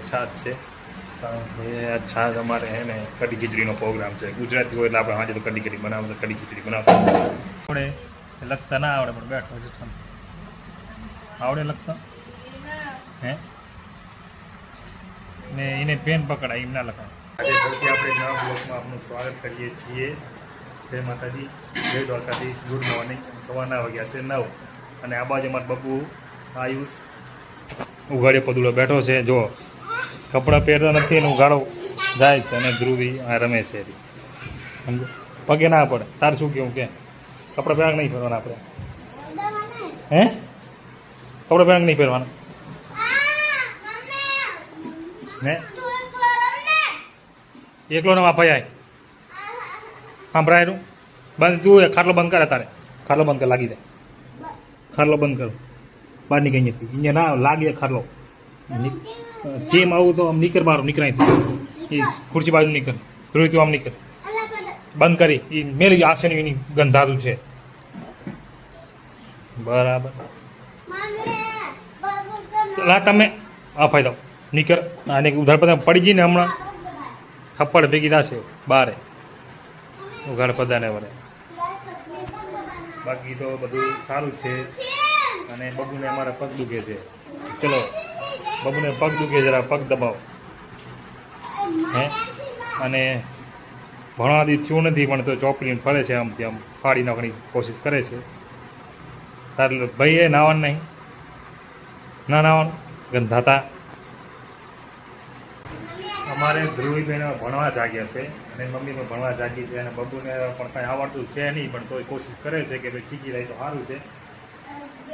છાશ છે, કારણ કે આ છાશ અમારે હે ને કઢી ખીચડીનો પ્રોગ્રામ છે. ગુજરાતી હોય એટલે આપણે આજે તો કઢી ખીચડી બનાવતા, કઢી ખીચડી બનાવતા આવડે, લખતા ના આવડે પણ બેઠો છે. આવડે લખતા હે ને એને પેન પકડાય એમ ના લખાય. આજે ફરીથી આપણે નવા બ્લોગમાં આપનું સ્વાગત કરીએ છીએ. જય માતાજી, જય દ્વારકાથી. Good morning. સવારના વાગ્યા છે 9 અને આ બાજુ અમારા બબુ આયુષ ઉઘાડે પદુડો બેઠો છે. જો કપડાં પહેરતો નથી અને ઉઘાડો જાય છે અને ધ્રુવી આ રમે છે. સમજો પગે ના પડે. તાર શું કેવું કે કપડાં પહેરા નહીં પહેરવાના આપણે? હે કપડાં પહેરા નહીં પહેરવાના ને? એકલો ને વાપા આય સાંભળાયરું બંધ. તું ખાટલો બંધ કરે, તારે ખાટલો બંધ કર, લાગી જાય. ખાટલો બંધ કરો, બહાર નીકળી અહીંયાથી. અહીંયા ના લાગે ખાટલો. કેમ આવું તો આમ નીકળ, બાર નીકળાય એ ખુરશી બાજુ નીકળ. રોહિત આમ નીકળ, બંધ કરી. એ મેલી આસન એની ગંધાતું છે. બરાબર લા તમે અફાઈ દો નીકળ. અને ઉધાર પતા પડી જઈને હમણાં થપ્પડ ભેગી થશે બારે ઉઘાડ પદાને વડે. બાકી તો બધું સારું છે. અને બબુને અમારા પગ દુખે છે. ચલો બબુને પગ દુખે, જરા પગ દબાવો. હે અને ભણવાથી થયું નથી પણ તો ચોપડીને ફરે છે, આમથી આમ ફાડી નાખવાની કોશિશ કરે છે. તારે ભાઈ એ નાવાનું નહીં? ના નાવાનું ગંધાતા. અમારે ધ્રુવીબેન ભણવા જાગ્યા છે અને મમ્મી પણ ભણવા જાગી છે. અને બબુને પણ કાંઈ આવડતું છે નહીં પણ તો કોશિશ કરે છે કે ભાઈ શીખી જાય તો સારું છે.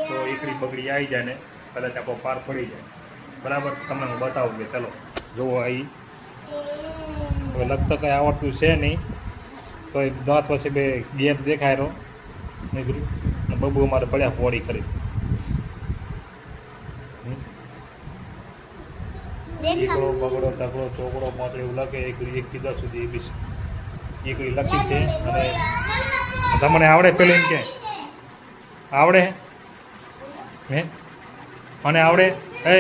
તો એકડી બગડી આવી જાય ને કદાચ આપણો પાર પડી જાય. બરાબર, તમને હું બતાવું કે ચલો જુઓ. અહીં તો લગતા કંઈ આવડતું છે નહીં તો એ દાંત પછી બે ગેપ દેખાય રહ્યો નીકળ્યું. અને બબુ અમારે પડ્યા પોડી કરી. એકડો બગડો તગડો ચોકડો પાંચડો એવું લખે. એકડી 1 થી 10 સુધી એકડી લખી છે. અને તમને આવડે પેલું એમ કે આવડે હે? અને આવડે એ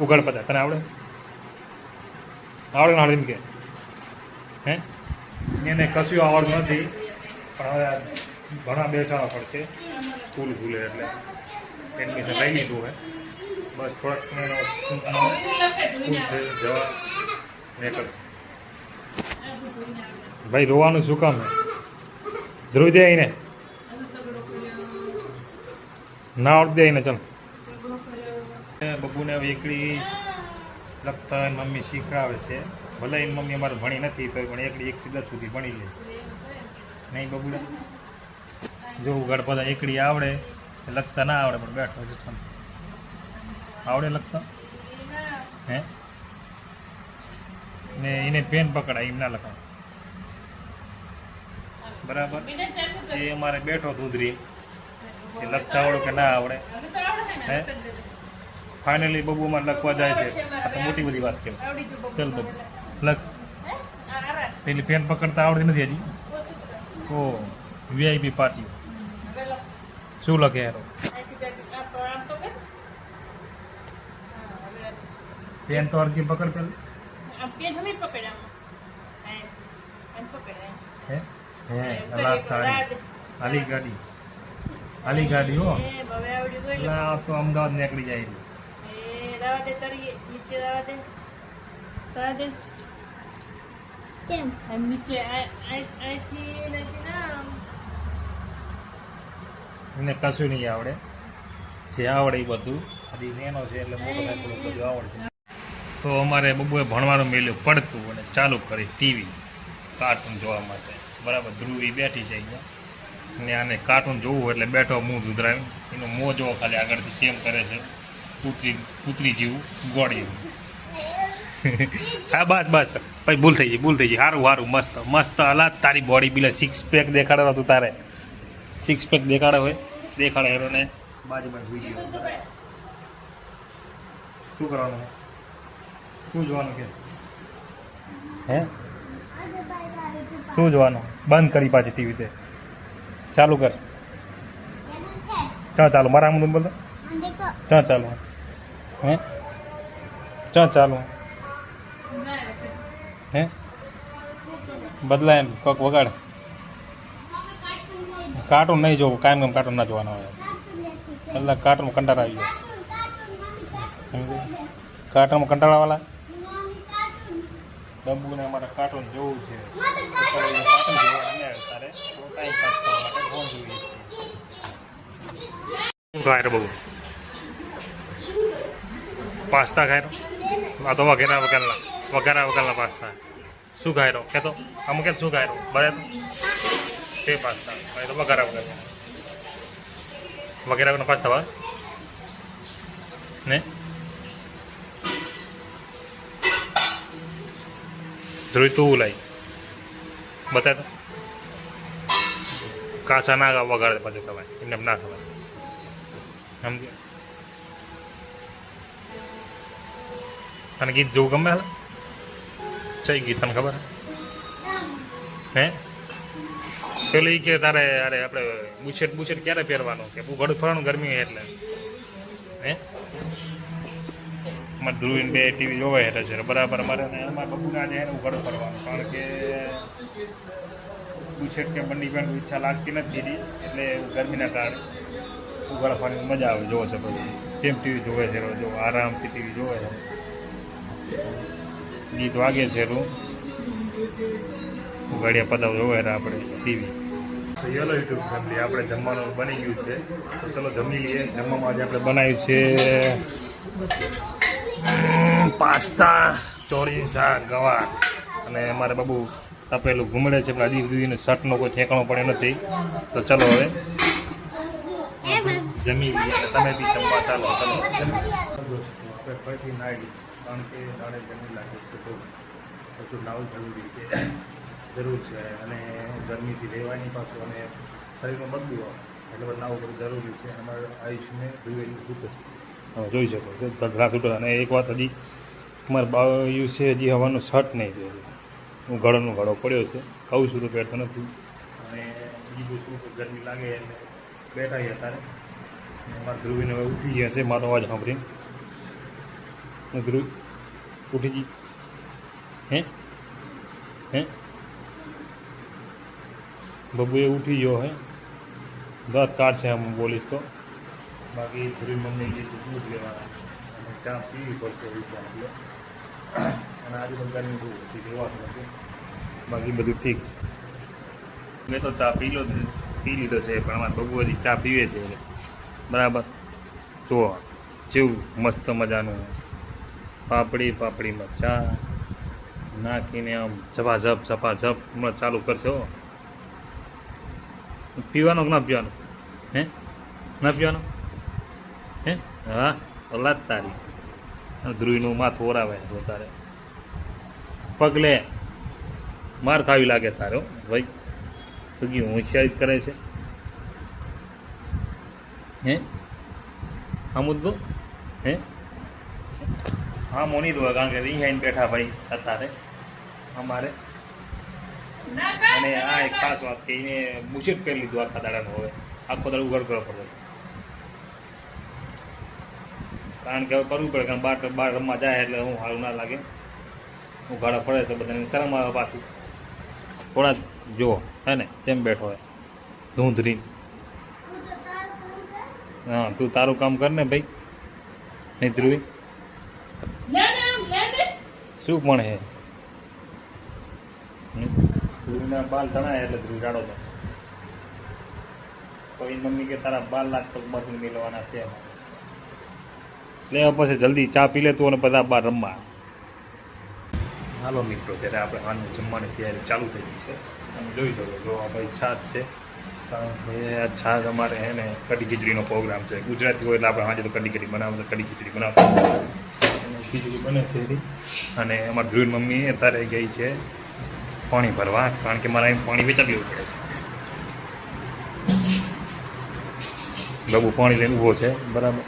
ઉઘાડ પતા તને આવડે? આવડે ના એમ કે હે? એને કશું આવડતું નથી પણ હવે ઘણા બેસાડવા પડશે. સ્કૂલ ખુલે એટલે એડમિશન લઈ લીધું હે. બસ થોડાક સ્કૂલ જવા નીકળશે. ભાઈ રોવાનું શું કામ હે? ધ્રુવી દે આવીને ના આવડતી આવીને. ચાલો બબુને હવે એકડી લખતા મમ્મી શીખવાડે છે. ભલે એની મમ્મી અમારે ભણી નથી તો પણ એકડી 1 થી 10 સુધી ભણી લે છે. નહીં બબુને જો ગણપતા એકડી આવડે, લખતા ના આવડે પણ બેઠો છે. આવડે લખતા હે? ને એને પેન પકડાય એમ ના લખાય. બરાબર, એ અમારે બેઠો ધૂધરી કે લખતા આવડે કે ના આવડે. હે ફાઇનલી બબુ અમારે લખવા જાય છે. આ તો મોટી બધી વાત કહેવાય. ચાલ બબુ લખ. પેલી પેન પકડતા આવડતી નથી હજી. ઓ વીઆઈપી પાર્ટી. શું લખે યાર? પેન તો અરજી પકડ પેલું. હે હે આલી ગાડી, આલી ગાડી હો. તો અમદાવાદ નીકળી જાય. એને કશું નહીં આવડે. જે આવડે એ બધું હજી નેનો છે એટલે મોટો થાય થોડું બધું આવડશે. તો અમારે બબુએ ભણવાનું મેલ્યું પડતું અને ચાલુ કરી ટીવી કાર્ટૂન જોવા માટે. બરાબર, ધ્રુવી બેઠી છે અહીંયા ને આને કાર્ટૂન જોવું એટલે બેઠો મું ધૂધરાયું. એનો મોં જોવો ખાલી આગળથી ચેમ કરે છે. કૂતરી જેવું ગોળી. હા બસ બસ ભાઈ ભૂલ થઈ ગઈ. સારું સારું મસ્ત મસ્ત. હલા તારી બોડી બિલા 6 પેક દેખાડો તું. તારે 6 પેક દેખાડે હોય દેખાડે હેરો ને બાજુમાં વિડીયો. શું કરવાનું? શું જોવાનું કે હે? શું જોવાનું? બંધ કરી પાછી ટીવી તે ચાલુ કર. ચા ચાલુ મારા આમ બોલતો ચા ચાલુ હે? ચા ચાલુ હે બદલાય ને કોક વગાડ. કાર્ટૂન નહીં જોવું, કાયમ કામ કાર્ટૂન ના જોવાના હોય એટલે કાર્ટૂન કંટાળા આવી જાય. કાર્ટૂનમાં કંટાળાવાળા બબ્બુને અમારે કાર્ટૂન જોવું છે. કાર્ટૂન જોવા તારે ટાઈમ પાસ કરવા માટે ફોન જોઈએ છે. શું ખાય રે બબુ? પાસ્તા ખાય રો? આ તો વઘારા પાસ્તા. શું ખાય રો કે તો અમુક કે શું ખાય રો બરાબર તે પાસ્તા તો વગેરે પાસ્તા વા ને ધ્રુવી તું લાઈ બતા તો કાચા ના વગાડે પાછું ખવાય એમને ના ખવાય સમજે. અને ગીત જોવું ગમે હાલ કઈ ગીત તને ખબર હે? પેલું એ કે તારે અરે આપણે બુશેટ ક્યારે પહેરવાનું કે ઘડું ફરવાનું ગરમી એટલે હે અમારે ધ્રુવીને બે ટીવી જોવા હેઠે છે બરાબર. અમારે અમારા બપુને આજે એને ઘડું ફરવાનું કારણ કે બુશેટ કે બંડી પેન્ટ ઈચ્છા લાગતી નથી એટલે ગરમીના કારણે ઉઘાડા ફરવાની મજા આવે જોવો છે બધું. કેમ ટીવી જોવે છે જો આરામથી ટીવી જોવે છે, ગીત વાગે છે ઉઘાડિયા પદાવ જોવે છે આપણે ટીવી. યલો યુટ્યુબ ફેમિલી આપણે જમવાનું બની ગયું છે તો ચલો જમી લઈએ. જમવામાં આજે આપણે બનાવ્યું છે પાસ્તા, ચોરી, શાક, ગવાર અને અમારે બાબુ તપેલું ઘૂમડે છે. પણ હજી સુધીને શર્ટનો કોઈ ઠેકાણો પડ્યો નથી. તો ચલો હવે જમી લઈએ. તમે બી જમવા ચાલો. ચલો આપણે ફરીથી નાઈ કારણ કે દાડે ગરમી લાગે છે તો ઓછું નાવું જરૂરી છે અને ગરમીથી રહેવાની પાછું અને શરીરમાં બદલું આવે એટલે બધું નાવું બધું જરૂરી છે. અમારા આયુષ્યને જોઈ શકો છો ગધરા છૂટો. અને એક વાત હજી અમારે આયુષ્ય હજી હવાનું શર્ટ નહીં જોયું. હું ઘડો પડ્યો છે કહું છું તો પહેરતો નથી. અને બીજું શું કે ગરમી લાગે એટલે બેઠા ગયા તારે મારા ધ્રુવીને હવે ઉઠી ગયા છે મારો અવાજ સાંભળીને. ધ્રુવ ઉઠી ગઈ હે હે બબુ એ ઉઠી ગયો હે દાંત કાઢશે હું બોલીશ તો. બાકી ધ્રુવી મમ્મી કીધું દૂધ લેવાના અને ચા પીવી પડશે એવું આપણે. અને આજે પણ ગરમી બહુ હતી લેવાતું નથી. બાકી બધું ઠીક. મેં તો ચા પી લીધો છે પણ અમારા બબુ હજી ચા પીવે છે બરાબર. તો જેવું મસ્ત મજાનું પાપડીમાં ચા નાખીને આમ ઝપાઝપ હમણાં ચાલુ કરશે. હો પીવાનો કે ના પીવાનો હે? ના પીવાનો હે? હા ઓલાદ તારી ધ્રુવીનું માથું ઓરાવે તારે પગલે માર ખાવી લાગે તારે ભાઈ. પગી હોશિયારી કરે છે હે આ મુદ્દો હે? હા મોની દો કારણ કે અહીં બેઠા ભાઈ અત્યારે અમારે. અને આ એક ખાસ વાત કે એને બુશેટ પહેરી લીધું આખા દાડાનું. હવે આખો દાડો ઉઘાડ કરવો પડે કારણ કે હવે કરવું પડે કારણ બહાર રમવા જાય એટલે હું સારું ના લાગે. ઉઘાડા પડે તો બધાને શરમ આવે પાછી. થોડા જો હે ને તેમ બેઠો હોય ધૂંધરી. હા તું તારું કામ કર ને ભાઈ. નહીં ધ્રુવી શું પણ હે ધ્રુવીના બાલ તણાય એટલે ધ્રુવી રાડો તો કોઈ મમ્મી કે તારા બાલ લાગતો બધું મેળવવાના છે લે પછી જલ્દી ચા પી લે તું અને બધા બાર રમવા. હાલો મિત્રો ત્યારે આપણે હાલનું જમવાની તૈયારી ચાલુ થઈ ગઈ છે. તમે જોઈ શકો જો આ ભાઈ છાશ છે કારણ કે આ છાશ અમારે હે ને કઢી ખીચડીનો પ્રોગ્રામ છે. ગુજરાતી હોય એટલે આપણે આજે તો કઢી ખીચડી બનાવતા ખીચડી બને છે એની. અને અમારી ધ્રુવી મમ્મી અત્યારે ગઈ છે પાણી ભરવા કારણ કે મારે અહીં પાણી વેચાઈ લેવું પડે છે. બાબુ પાણી લઈને ઊભો છે બરાબર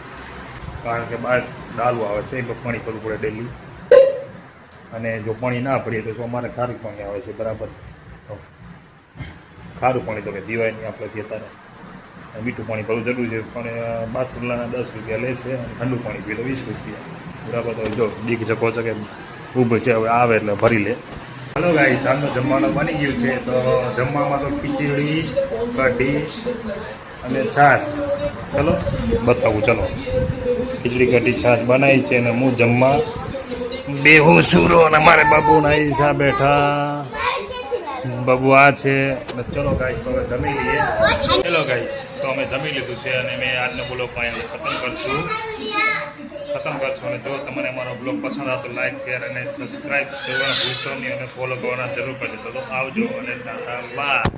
કારણ કે બહાર ડાલવું આવે છે એટલે પાણી ભરવું પડે ડેલી. અને જો પાણી ના પડીએ તો અમારે ખારું પાણી આવે છે બરાબર. ખારું પાણી તો કે દિવાળી નહીં આપણે અત્યારે મીઠું પાણી ભરવું જરૂરી છે. પણ બાથરૂમના 10 રૂપિયા લે છે અને ઠંડુ પાણી પીએ તો 20 રૂપિયા બરાબર. તો જો દીખ શકો છો કે ઊભો છે હવે આવે એટલે ભરી લે હલો ગાઈસ, સાંજનો જમવાનું બની ગયું છે. તો જમવામાં તો ખીચડી, કઢી અને છાશ. ચલો બતાવું. ચલો ખીચડી કઢી છાશ બનાવી છે અને હું જમવા બેહું સુરો અને મારે બાબુ નાઈ સા બેઠા. બાબુ આ છે. ચલો ગાઈસ, તો હવે જમી લઈએ. ચલો ગાઈસ, તો અમે જમી લીધું છે અને મેં આજનો બ્લોગ ખતમ કરશું. અને જો તમને અમારો બ્લોગ પસંદ આવે તો લાઈક, શેર અને સબસ્ક્રાઈબ કરવાનું ભૂલશો નહીં અને ફોલો કરવાના જરૂર કરજો. તો આવજો અને ટાટા બાય.